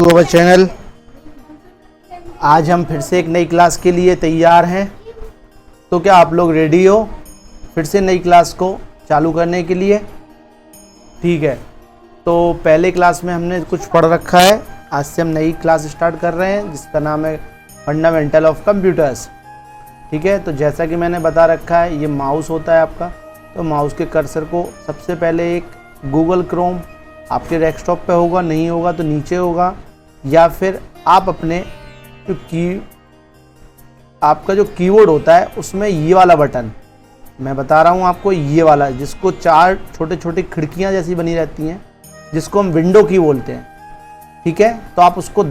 To our channel. आज हम फिर से एक नई क्लास के लिए तैयार हैं। तो क्या आप लोग रेडी हो फिर से नई क्लास को चालू करने के लिए? ठीक है, तो पहले क्लास में हमने कुछ पढ़ रखा है। आज से हम नई क्लास स्टार्ट कर रहे हैं जिसका नाम है फंडामेंटल ऑफ कंप्यूटर्स। ठीक है, तो जैसा कि मैंने बता रखा है, ये माउस होता है आपका। तो माउस के कर्सर को सबसे पहले एक गूगल क्रोम आपके डेस्कटॉप पे होगा, नहीं होगा तो नीचे होगा, या फिर आप अपने आपका जो कीबोर्ड होता है उसमें ये वाला बटन मैं बता रहा हूँ आपको, ये वाला जिसको चार छोटे छोटे खिड़कियाँ जैसी बनी रहती हैं, जिसको हम विंडो की बोलते हैं। ठीक है, तो आप उसको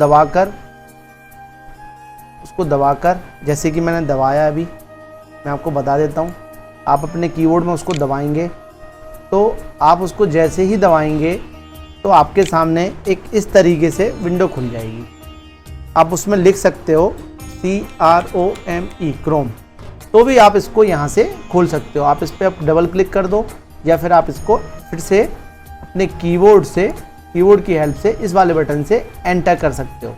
दबाकर जैसे कि मैंने दबाया, अभी मैं आपको बता देता हूँ। आप अपने कीबोर्ड में उसको दबाएंगे, तो आप उसको जैसे ही दबाएंगे तो आपके सामने एक इस तरीके से विंडो खुल जाएगी। आप उसमें लिख सकते हो CROME क्रोम, तो भी आप इसको यहाँ से खोल सकते हो। आप इस पर डबल क्लिक कर दो, या फिर आप इसको फिर से अपने कीबोर्ड की हेल्प से इस वाले बटन से एंटर कर सकते हो।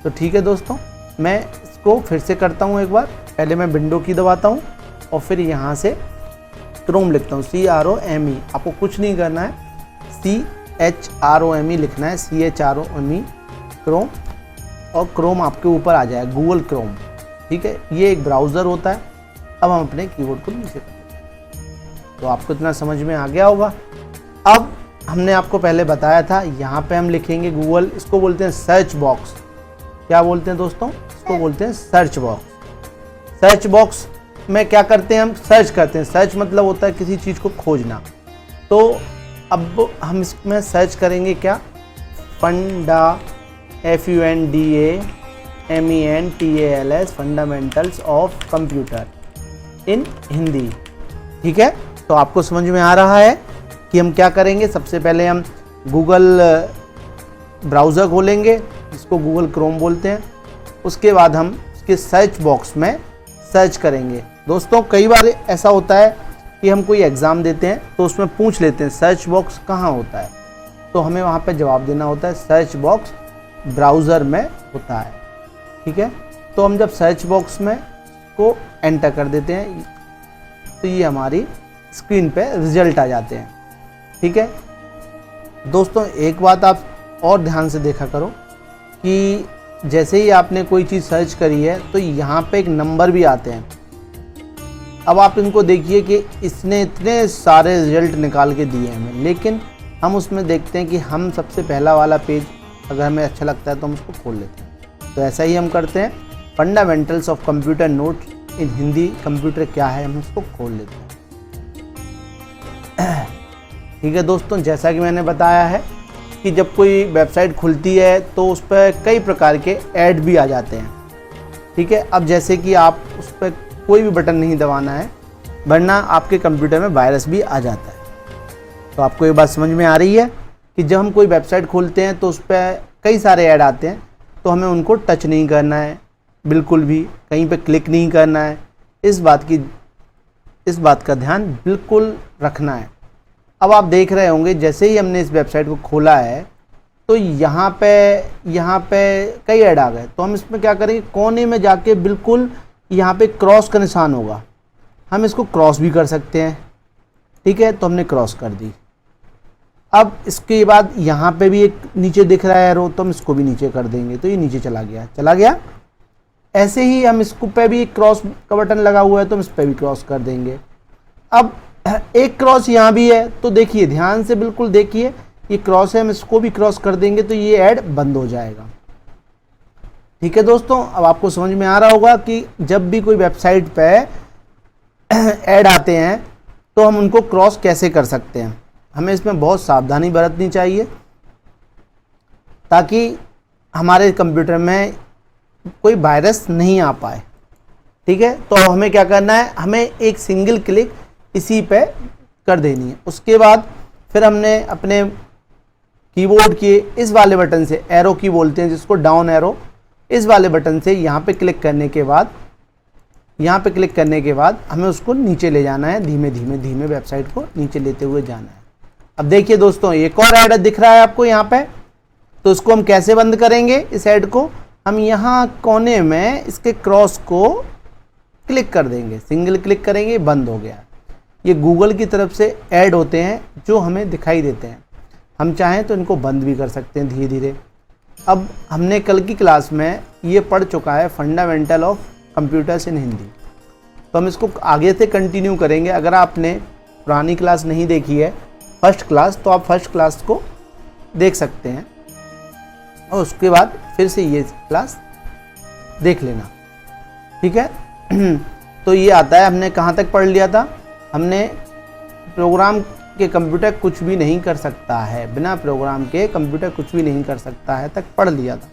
तो ठीक है दोस्तों, मैं इसको फिर से करता हूँ एक बार। पहले मैं विंडो की दबाता हूँ और फिर यहाँ से क्रोम लिखता हूँ, CROME। आपको कुछ नहीं करना है, CHROME लिखना है, CHROME क्रोम, और क्रोम आपके ऊपर आ जाए, गूगल क्रोम। ठीक है, ये एक ब्राउज़र होता है। अब हम अपने कीबोर्ड को नीचे करते हैं, तो आपको इतना समझ में आ गया होगा। अब हमने आपको पहले बताया था, यहाँ पे हम लिखेंगे गूगल, इसको बोलते हैं सर्च बॉक्स। क्या बोलते हैं दोस्तों? इसको बोलते हैं सर्च बॉक्स। सर्च बॉक्स में क्या करते हैं? हम सर्च करते हैं। सर्च मतलब होता है किसी चीज़ को खोजना। तो अब हम इसमें सर्च करेंगे क्या? फंडा FUNDAMENTALS फंडामेंटल्स ऑफ कंप्यूटर इन हिंदी। ठीक है, तो आपको समझ में आ रहा है कि हम क्या करेंगे। सबसे पहले हम गूगल ब्राउज़र खोलेंगे, जिसको गूगल क्रोम बोलते हैं। उसके बाद हम उसके सर्च बॉक्स में सर्च करेंगे। दोस्तों, कई बार ऐसा होता है कि हम कोई एग्ज़ाम देते हैं तो उसमें पूछ लेते हैं सर्च बॉक्स कहाँ होता है, तो हमें वहाँ पे जवाब देना होता है सर्च बॉक्स ब्राउज़र में होता है। ठीक है, तो हम जब सर्च बॉक्स में को एंटर कर देते हैं तो ये हमारी स्क्रीन पे रिजल्ट आ जाते हैं। ठीक है दोस्तों, एक बात आप और ध्यान से देखा करो कि जैसे ही आपने कोई चीज़ सर्च करी है तो यहाँ पे एक नंबर भी आते हैं। अब आप इनको देखिए कि इसने इतने सारे रिजल्ट निकाल के दिए हमें, लेकिन हम उसमें देखते हैं कि हम सबसे पहला वाला पेज अगर हमें अच्छा लगता है तो हम उसको खोल लेते हैं। तो ऐसा ही हम करते हैं। Fundamentals of computer note in Hindi, computer क्या है, हम उसको खोल लेते हैं। ठीक है दोस्तों, जैसा कि मैंने बताया है कि जब कोई वेबसाइट खुलती है तो उस पर कई प्रकार के ऐड भी आ जाते हैं। ठीक है, अब जैसे कि आप उस पर कोई भी बटन नहीं दबाना है, वरना आपके कंप्यूटर में वायरस भी आ जाता है। तो आपको ये बात समझ में आ रही है कि जब हम कोई वेबसाइट खोलते हैं तो उस पर कई सारे ऐड आते हैं, तो हमें उनको टच नहीं करना है, बिल्कुल भी कहीं पे क्लिक नहीं करना है। इस बात का ध्यान बिल्कुल रखना है। अब आप देख रहे होंगे, जैसे ही हमने इस वेबसाइट को खोला है तो यहाँ पे कई ऐड आ गए। तो हम इसमें क्या करेंगे, कोने में जाके बिल्कुल यहाँ पे क्रॉस का निशान होगा, हम इसको क्रॉस भी कर सकते हैं। ठीक है, तो हमने क्रॉस कर दी। अब इसके बाद यहाँ पे भी एक नीचे दिख रहा है एरो, तो हम इसको भी नीचे कर देंगे, तो ये नीचे चला गया। ऐसे ही हम इसको पे भी एक क्रॉस का बटन लगा हुआ है, तो हम इस पर भी क्रॉस कर देंगे। अब एक क्रॉस यहाँ भी है, तो देखिए ध्यान से बिल्कुल देखिए, ये क्रॉस है, हम इसको भी क्रॉस कर देंगे तो ये ऐड बंद हो जाएगा। ठीक है दोस्तों, अब आपको समझ में आ रहा होगा कि जब भी कोई वेबसाइट पे ऐड आते हैं तो हम उनको क्रॉस कैसे कर सकते हैं। हमें इसमें बहुत सावधानी बरतनी चाहिए ताकि हमारे कंप्यूटर में कोई वायरस नहीं आ पाए। ठीक है, तो हमें क्या करना है, हमें एक सिंगल क्लिक इसी पे कर देनी है। उसके बाद फिर हमने अपने कीबोर्ड के इस वाले बटन से, एरो की बोलते हैं जिसको, डाउन एरो, इस वाले बटन से यहाँ पे क्लिक करने के बाद हमें उसको नीचे ले जाना है। धीमे धीमे वेबसाइट को नीचे लेते हुए जाना है। अब देखिए दोस्तों, एक और ऐड दिख रहा है आपको यहाँ पे, तो इसको हम कैसे बंद करेंगे? इस ऐड को हम यहाँ कोने में इसके क्रॉस को क्लिक कर देंगे, सिंगल क्लिक करेंगे, बंद हो गया। ये गूगल की तरफ से ऐड होते हैं जो हमें दिखाई देते हैं, हम चाहें तो इनको बंद भी कर सकते हैं धीरे धीरे। अब हमने कल की क्लास में ये पढ़ चुका है fundamental of computers in Hindi, तो हम इसको आगे से कंटिन्यू करेंगे। अगर आपने पुरानी क्लास नहीं देखी है फर्स्ट क्लास, तो आप फर्स्ट क्लास को देख सकते हैं और उसके बाद फिर से ये क्लास देख लेना, ठीक है। तो ये आता है, हमने कहाँ तक पढ़ लिया था? हमने प्रोग्राम के कंप्यूटर कुछ भी नहीं कर सकता है, बिना प्रोग्राम के कंप्यूटर कुछ भी नहीं कर सकता है तक पढ़ लिया था।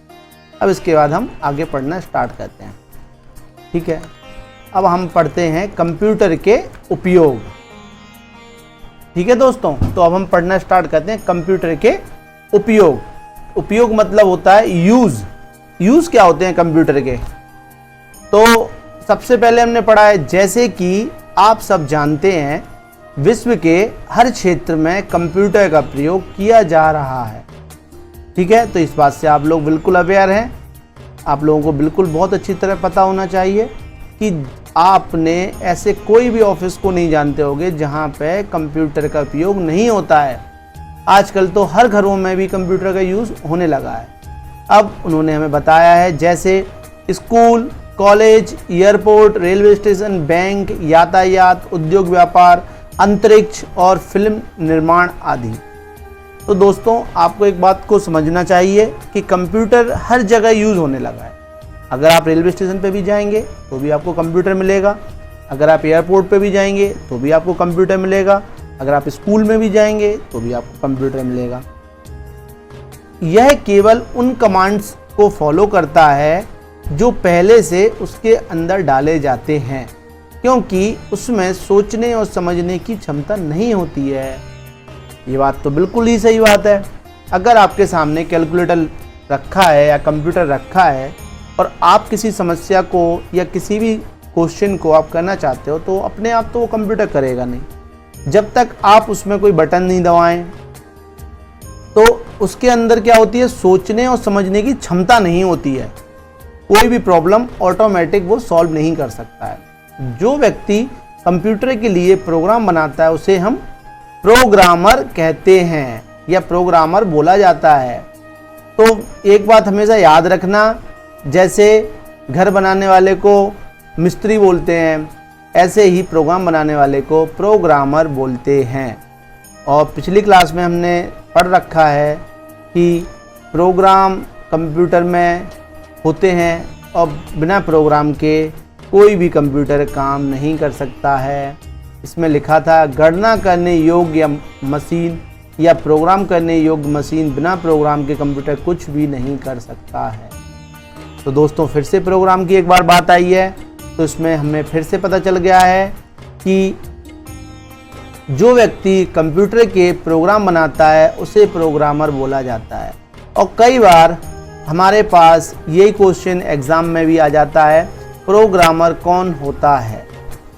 अब इसके बाद हम आगे पढ़ना स्टार्ट करते हैं, ठीक है। अब हम पढ़ते हैं कंप्यूटर के उपयोग, ठीक है दोस्तों। तो अब हम पढ़ना स्टार्ट करते हैं कंप्यूटर के उपयोग। उपयोग मतलब होता है यूज। यूज क्या होते हैं कंप्यूटर के? तो सबसे पहले हमने पढ़ा है, जैसे कि आप सब जानते हैं विश्व के हर क्षेत्र में कंप्यूटर का प्रयोग किया जा रहा है, ठीक है। तो इस बात से आप लोग बिल्कुल अवेयर हैं, आप लोगों को बिल्कुल बहुत अच्छी तरह पता होना चाहिए कि आपने ऐसे कोई भी ऑफिस को नहीं जानते होंगे जहां पे कंप्यूटर का उपयोग नहीं होता है। आजकल तो हर घरों में भी कंप्यूटर का यूज़ होने लगा है। अब उन्होंने हमें बताया है जैसे school, college, airport, railway station, bank, यातायात, उद्योग व्यापार, अंतरिक्ष और फिल्म निर्माण आदि। तो दोस्तों आपको एक बात को समझना चाहिए कि कंप्यूटर हर जगह यूज़ होने लगा है। अगर आप रेलवे स्टेशन पे भी जाएंगे तो भी आपको कंप्यूटर मिलेगा, अगर आप एयरपोर्ट पे भी जाएंगे तो भी आपको कंप्यूटर मिलेगा, अगर आप स्कूल में भी जाएंगे तो भी आपको कंप्यूटर मिलेगा। यह केवल उन कमांड्स को फॉलो करता है जो पहले से उसके अंदर डाले जाते हैं, क्योंकि उसमें सोचने और समझने की क्षमता नहीं होती है। ये बात तो बिल्कुल ही सही बात है। अगर आपके सामने कैलकुलेटर रखा है या कंप्यूटर रखा है और आप किसी समस्या को या किसी भी क्वेश्चन को आप करना चाहते हो, तो अपने आप तो वो कंप्यूटर करेगा नहीं। जब तक आप उसमें कोई बटन नहीं दबाएं तो उसके अंदर क्या होती है, सोचने और समझने की क्षमता नहीं होती है। कोई भी प्रॉब्लम ऑटोमेटिक वो सॉल्व नहीं कर सकता है। जो व्यक्ति कंप्यूटर के लिए प्रोग्राम बनाता है उसे हम प्रोग्रामर कहते हैं या प्रोग्रामर बोला जाता है। तो एक बात हमेशा याद रखना, जैसे घर बनाने वाले को मिस्त्री बोलते हैं, ऐसे ही प्रोग्राम बनाने वाले को प्रोग्रामर बोलते हैं। और पिछली क्लास में हमने पढ़ रखा है कि प्रोग्राम कंप्यूटर में होते हैं और बिना प्रोग्राम के कोई भी कंप्यूटर काम नहीं कर सकता है। इसमें लिखा था गणना करने योग्य मशीन या प्रोग्राम करने योग्य मशीन बिना प्रोग्राम के कंप्यूटर कुछ भी नहीं कर सकता है। तो दोस्तों फिर से प्रोग्राम की एक बार बात आई है, तो इसमें हमें फिर से पता चल गया है कि जो व्यक्ति कंप्यूटर के प्रोग्राम बनाता है उसे प्रोग्रामर बोला जाता है। और कई बार हमारे पास यही क्वेश्चन एग्ज़ाम में भी आ जाता है, प्रोग्रामर कौन होता है?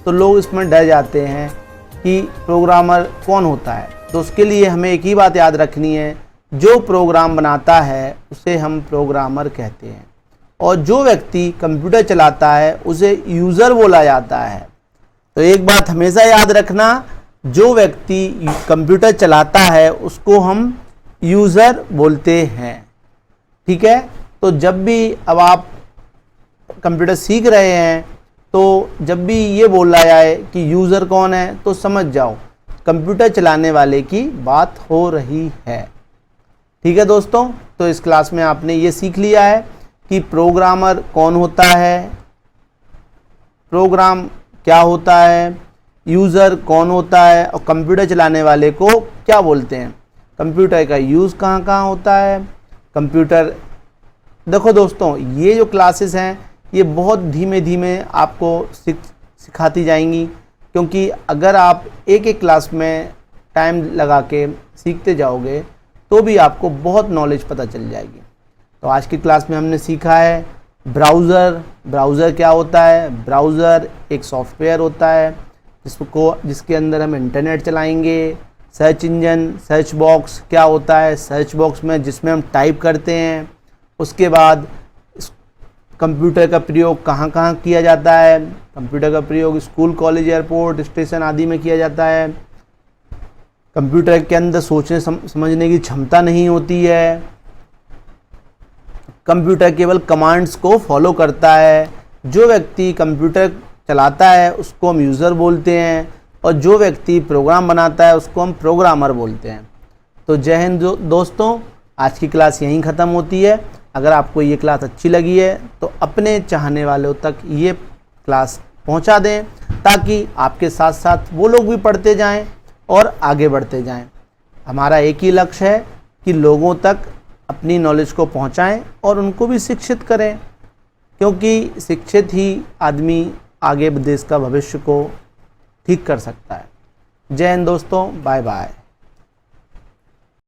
तो लोग इसमें डर जाते हैं कि प्रोग्रामर कौन होता है। तो उसके लिए हमें एक ही बात याद रखनी है, जो प्रोग्राम बनाता है उसे हम प्रोग्रामर कहते हैं और जो व्यक्ति कंप्यूटर चलाता है उसे यूज़र बोला जाता है। तो एक बात हमेशा याद रखना, जो व्यक्ति कंप्यूटर चलाता है उसको हम यूज़र बोलते हैं, ठीक है। तो जब भी अब आप कंप्यूटर सीख रहे हैं तो जब भी ये बोला जाए कि यूज़र कौन है तो समझ जाओ कंप्यूटर चलाने वाले की बात हो रही है, ठीक है दोस्तों। तो इस क्लास में आपने ये सीख लिया है कि प्रोग्रामर कौन होता है, प्रोग्राम क्या होता है, यूज़र कौन होता है और कंप्यूटर चलाने वाले को क्या बोलते हैं, कंप्यूटर का यूज़ कहाँ कहाँ होता है। कंप्यूटर देखो दोस्तों, ये जो क्लासेस हैं ये बहुत धीमे धीमे आपको सिखाती जाएंगी, क्योंकि अगर आप एक एक क्लास में टाइम लगा के सीखते जाओगे तो भी आपको बहुत नॉलेज पता चल जाएगी। तो आज की क्लास में हमने सीखा है ब्राउज़र। ब्राउज़र क्या होता है? ब्राउज़र एक सॉफ्टवेयर होता है जिसके अंदर हम इंटरनेट चलाएंगे, सर्च इंजन, सर्च बॉक्स क्या होता है, सर्च बॉक्स में जिसमें हम टाइप करते हैं। उसके बाद कंप्यूटर का प्रयोग कहाँ कहाँ किया जाता है। कंप्यूटर का प्रयोग स्कूल, कॉलेज, एयरपोर्ट, स्टेशन आदि में किया जाता है। कंप्यूटर के अंदर सोचने समझने की क्षमता नहीं होती है। कंप्यूटर केवल कमांड्स को फॉलो करता है। जो व्यक्ति कंप्यूटर चलाता है उसको हम यूज़र बोलते हैं, और जो व्यक्ति प्रोग्राम बनाता है उसको हम प्रोग्रामर बोलते हैं। तो जय हिंद दोस्तों, आज की क्लास यहीं ख़त्म होती है। अगर आपको ये क्लास अच्छी लगी है तो अपने चाहने वालों तक ये क्लास पहुंचा दें, ताकि आपके साथ साथ वो लोग भी पढ़ते जाएं और आगे बढ़ते जाएं। हमारा एक ही लक्ष्य है कि लोगों तक अपनी नॉलेज को पहुंचाएं और उनको भी शिक्षित करें, क्योंकि शिक्षित ही आदमी आगे देश का भविष्य को ठीक कर सकता है। जय हिंद दोस्तों, बाय बाय।